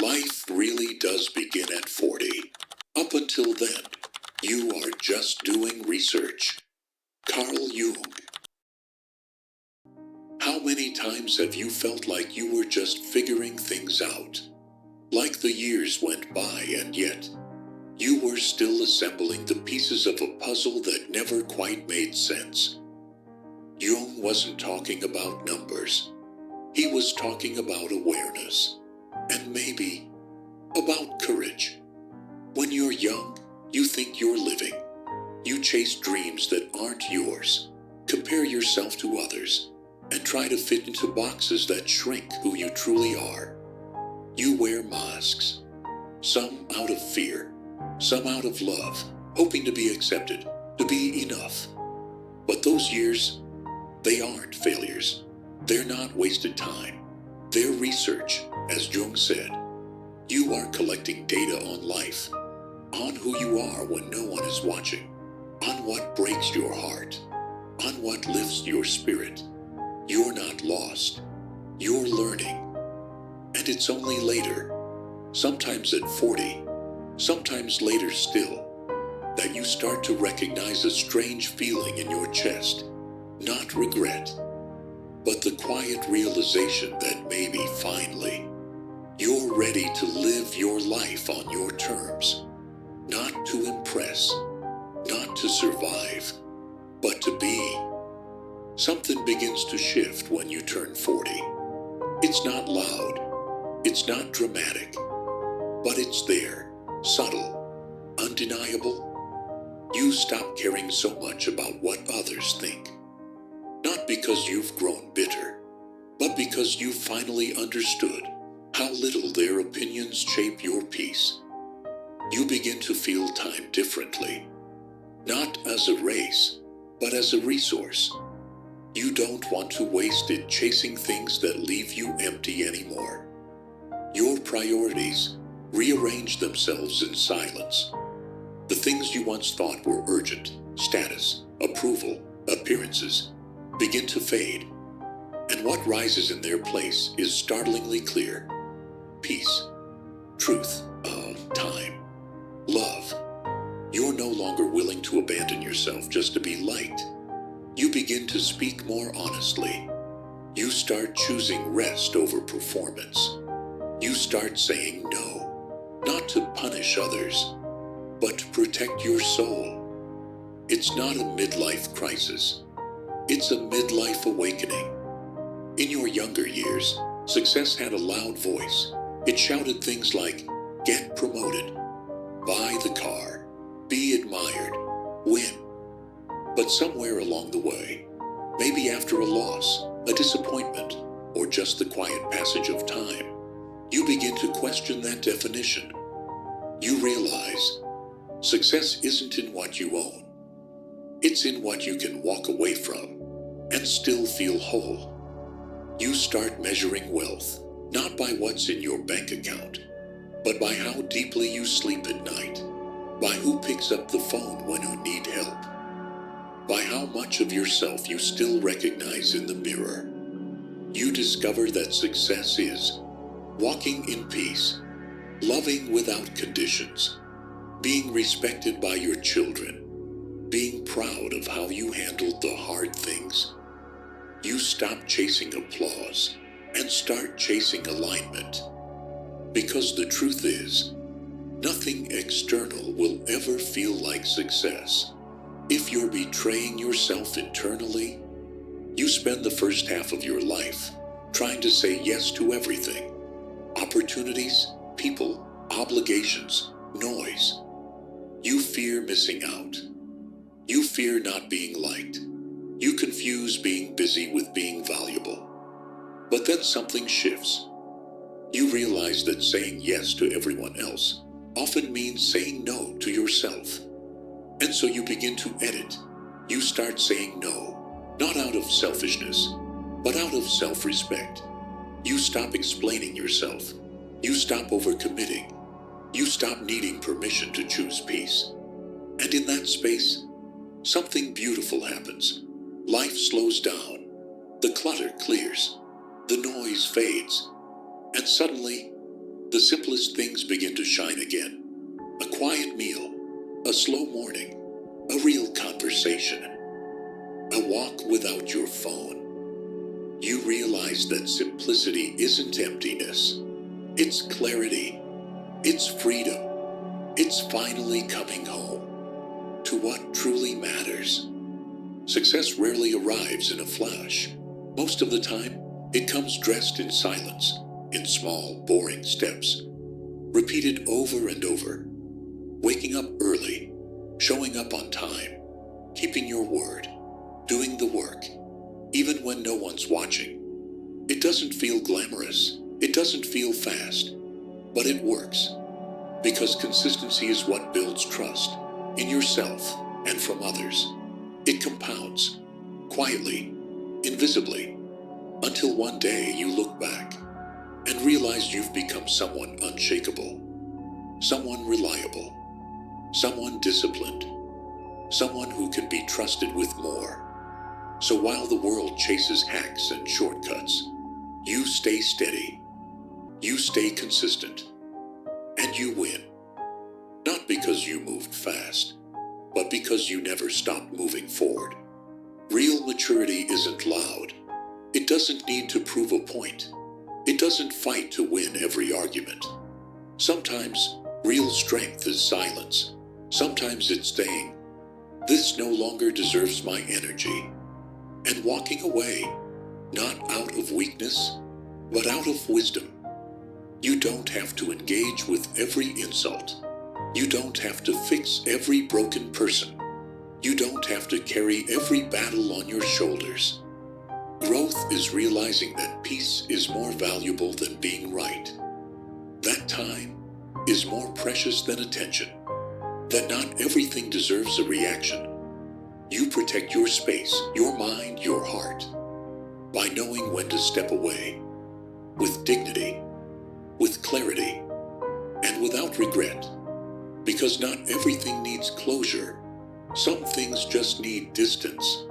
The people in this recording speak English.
Life really does begin at 40. Up until then, you are just doing research. Carl Jung. How many times have you felt like you were just figuring things out? Like the years went by and yet, you were still assembling the pieces of a puzzle that never quite made sense. Jung wasn't talking about numbers. He was talking about awareness. And maybe about courage. When you're young, you think you're living. You chase dreams that aren't yours. Compare yourself to others and try to fit into boxes that shrink who you truly are. You wear masks, some out of fear, some out of love, hoping to be accepted, to be enough. But those years, they aren't failures. They're not wasted time. They're research, as Jung said. You are collecting data on life, on who you are when no one is watching, on what breaks your heart, on what lifts your spirit. You're not lost. You're learning. And it's only later, sometimes at 40, sometimes later still, that you start to recognize a strange feeling in your chest. Not regret, but the quiet realization that maybe finally, you're ready to live your life on your terms. Not to impress, not to survive, but to be. Something begins to shift when you turn 40. It's not loud, it's not dramatic, but it's there, subtle, undeniable. You stop caring so much about what others think. Not because you've grown bitter, but because you've finally understood how little their opinions shape your peace. You begin to feel time differently, not as a race, but as a resource. You don't want to waste it chasing things that leave you empty anymore. Your priorities rearrange themselves in silence. The things you once thought were urgent, status, approval, appearances, begin to fade, and what rises in their place is startlingly clear. Peace, truth, time, love. You're no longer willing to abandon yourself just to be liked. You begin to speak more honestly. You start choosing rest over performance. You start saying no, not to punish others, but to protect your soul. It's not a midlife crisis. It's a midlife awakening. In your younger years, success had a loud voice. It shouted things like, get promoted, buy the car, be admired, win. But somewhere along the way, maybe after a loss, a disappointment, or just the quiet passage of time, you begin to question that definition. You realize success isn't in what you own. It's in what you can walk away from and still feel whole. You start measuring wealth, not by what's in your bank account, but by how deeply you sleep at night, by who picks up the phone when you need help, by how much of yourself you still recognize in the mirror. You discover that success is walking in peace, loving without conditions, being respected by your children, being proud of how you handled the hard things. You stop chasing applause and start chasing alignment. Because the truth is, nothing external will ever feel like success. If you're betraying yourself internally, you spend the first half of your life trying to say yes to everything. Opportunities, people, obligations, noise. You fear missing out. You fear not being liked. You confuse being busy with being valuable. But then something shifts. You realize that saying yes to everyone else often means saying no to yourself. And so you begin to edit. You start saying no, not out of selfishness, but out of self-respect. You stop explaining yourself. You stop overcommitting. You stop needing permission to choose peace. And in that space, something beautiful happens. Life slows down. The clutter clears. The noise fades. And suddenly, The simplest things begin to shine again. A quiet meal, a slow morning, a real conversation, a walk without your phone. You realize that simplicity isn't emptiness. It's clarity. It's freedom. It's finally coming home to what truly matters. Success rarely arrives in a flash. Most of the time, it comes dressed in silence, in small, boring steps, repeated over and over. Waking up early, showing up on time, keeping your word, doing the work, even when no one's watching. It doesn't feel glamorous, it doesn't feel fast, but it works. Because consistency is what builds trust in yourself and from others. It compounds, quietly, invisibly, until one day you look back and realize you've become someone unshakable, someone reliable, someone disciplined, someone who can be trusted with more. So while the world chases hacks and shortcuts, you stay steady, you stay consistent, and you win. Not because you moved fast, but because you never stopped moving forward. Real maturity isn't loud. It doesn't need to prove a point. It doesn't fight to win every argument. Sometimes real strength is silence. Sometimes it's saying, "This no longer deserves my energy," and walking away, not out of weakness, but out of wisdom. You don't have to engage with every insult. You don't have to fix every broken person. You don't have to carry every battle on your shoulders. Growth is realizing that peace is more valuable than being right. That time is more precious than attention. That not everything deserves a reaction. You protect your space, your mind, your heart, by knowing when to step away, with dignity, with clarity, and without regret. Because not everything needs closure. Some things just need distance.